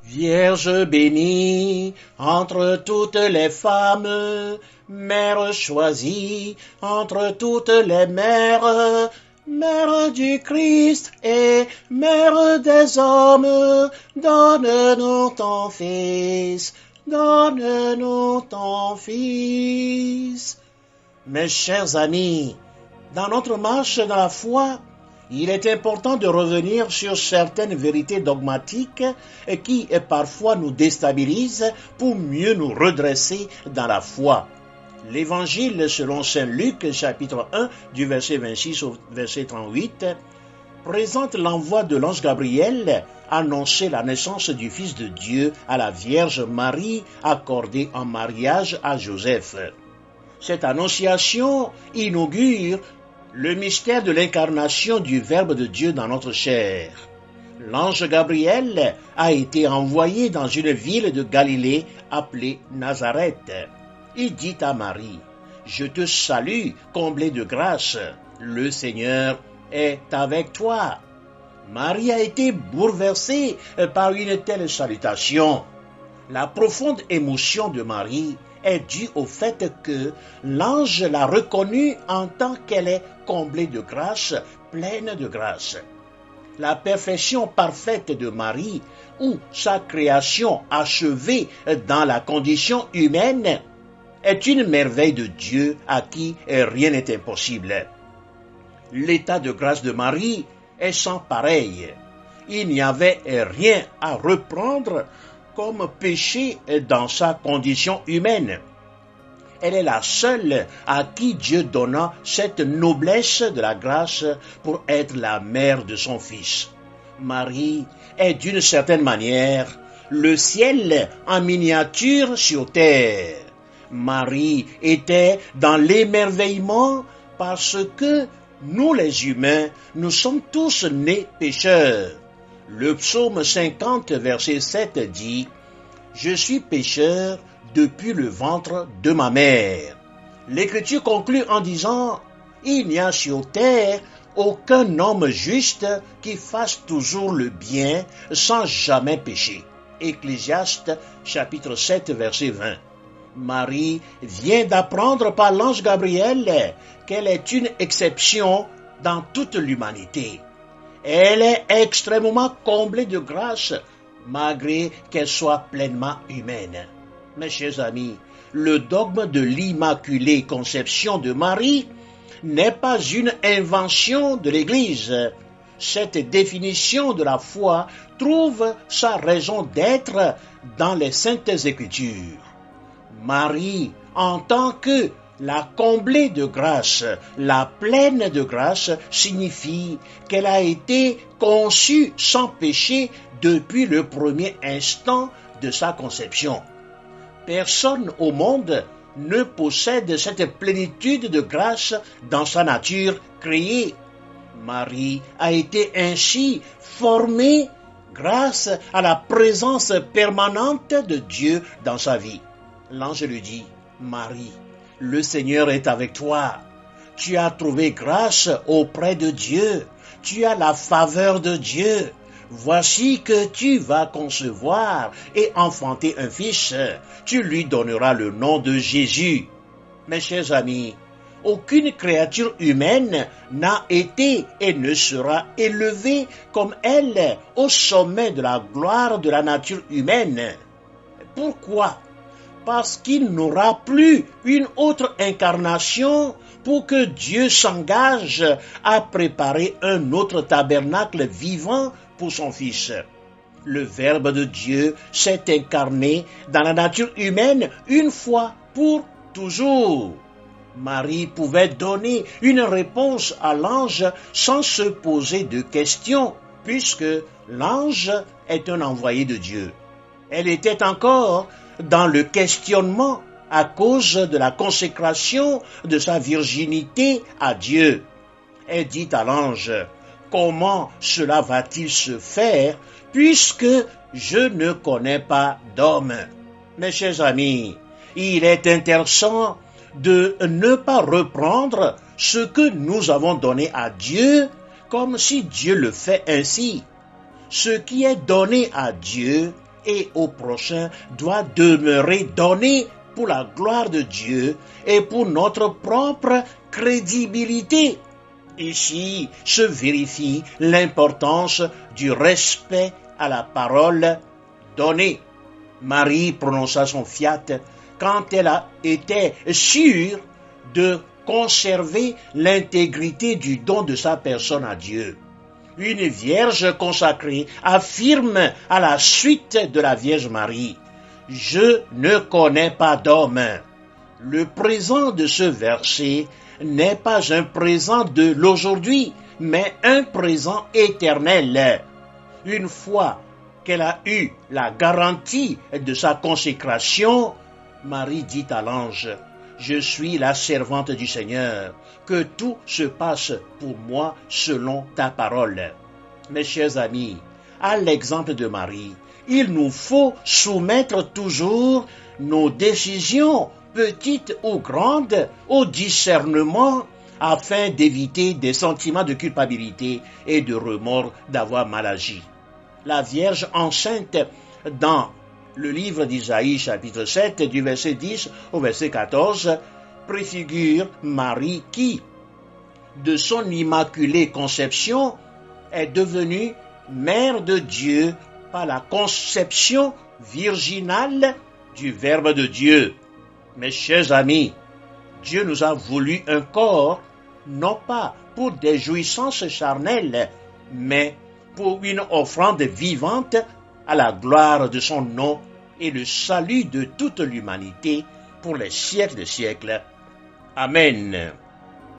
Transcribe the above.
Vierge bénie entre toutes les femmes, Mère choisie entre toutes les mères, Mère du Christ et Mère des hommes, donne-nous ton Fils, donne-nous ton Fils. Mes chers amis, dans notre marche dans la foi, il est important de revenir sur certaines vérités dogmatiques qui parfois nous déstabilisent pour mieux nous redresser dans la foi. L'Évangile selon saint Luc, chapitre 1, du verset 26 au verset 38, présente l'envoi de l'ange Gabriel annoncer la naissance du Fils de Dieu à la Vierge Marie accordée en mariage à Joseph. Cette annonciation inaugure le mystère de l'incarnation du Verbe de Dieu dans notre chair. L'ange Gabriel a été envoyé dans une ville de Galilée appelée Nazareth. Il dit à Marie, « Je te salue, comblée de grâce, le Seigneur est avec toi. » Marie a été bouleversée par une telle salutation. La profonde émotion de Marie est due au fait que l'ange l'a reconnue en tant qu'elle est comblée de grâce, pleine de grâce. La perfection parfaite de Marie, ou sa création achevée dans la condition humaine, est une merveille de Dieu à qui rien n'est impossible. L'état de grâce de Marie est sans pareil. Il n'y avait rien à reprendre comme péché dans sa condition humaine. Elle est la seule à qui Dieu donna cette noblesse de la grâce pour être la mère de son Fils. Marie est d'une certaine manière le ciel en miniature sur terre. Marie était dans l'émerveillement parce que nous les humains, nous sommes tous nés pécheurs. Le psaume 50, verset 7 dit « Je suis pécheur depuis le ventre de ma mère ». L'Écriture conclut en disant « Il n'y a sur terre aucun homme juste qui fasse toujours le bien sans jamais pécher ». Ecclésiaste chapitre 7, verset 20. Marie vient d'apprendre par l'ange Gabriel qu'elle est une exception dans toute l'humanité. Elle est extrêmement comblée de grâce, malgré qu'elle soit pleinement humaine. Mes chers amis, le dogme de l'Immaculée Conception de Marie n'est pas une invention de l'Église. Cette définition de la foi trouve sa raison d'être dans les Saintes Écritures. Marie, en tant que la comblée de grâce, la pleine de grâce, signifie qu'elle a été conçue sans péché depuis le premier instant de sa conception. Personne au monde ne possède cette plénitude de grâce dans sa nature créée. Marie a été ainsi formée grâce à la présence permanente de Dieu dans sa vie. L'ange lui dit, « Marie, le Seigneur est avec toi. Tu as trouvé grâce auprès de Dieu. Tu as la faveur de Dieu. Voici que tu vas concevoir et enfanter un fils. Tu lui donneras le nom de Jésus. » Mes chers amis, aucune créature humaine n'a été et ne sera élevée comme elle au sommet de la gloire de la nature humaine. Pourquoi ? Parce qu'il n'aura plus une autre incarnation pour que Dieu s'engage à préparer un autre tabernacle vivant pour son Fils. Le Verbe de Dieu s'est incarné dans la nature humaine une fois pour toujours. Marie pouvait donner une réponse à l'ange sans se poser de questions, puisque l'ange est un envoyé de Dieu. Elle était encore dans le questionnement à cause de la consécration de sa virginité à Dieu. Elle dit à l'ange, « Comment cela va-t-il se faire puisque je ne connais pas d'homme ?» Mes chers amis, il est intéressant de ne pas reprendre ce que nous avons donné à Dieu comme si Dieu le fait ainsi. Ce qui est donné à Dieu et au prochain doit demeurer donné pour la gloire de Dieu et pour notre propre crédibilité. Ici se vérifie l'importance du respect à la parole donnée. Marie prononça son fiat quand elle a été sûre de conserver l'intégrité du don de sa personne à Dieu. Une vierge consacrée affirme à la suite de la Vierge Marie: « Je ne connais pas d'homme ». Le présent de ce verset n'est pas un présent de l'aujourd'hui, mais un présent éternel. Une fois qu'elle a eu la garantie de sa consécration, Marie dit à l'ange: « Je suis la servante du Seigneur, que tout se passe pour moi selon ta parole. » Mes chers amis, à l'exemple de Marie, il nous faut soumettre toujours nos décisions, petites ou grandes, au discernement, afin d'éviter des sentiments de culpabilité et de remords d'avoir mal agi. La Vierge enceinte dans le livre d'Isaïe chapitre 7 du verset 10 au verset 14 préfigure Marie qui, de son immaculée conception, est devenue mère de Dieu par la conception virginale du Verbe de Dieu. Mes chers amis, Dieu nous a voulu un corps, non pas pour des jouissances charnelles, mais pour une offrande vivante à la gloire de son nom et le salut de toute l'humanité pour les siècles des siècles. Amen.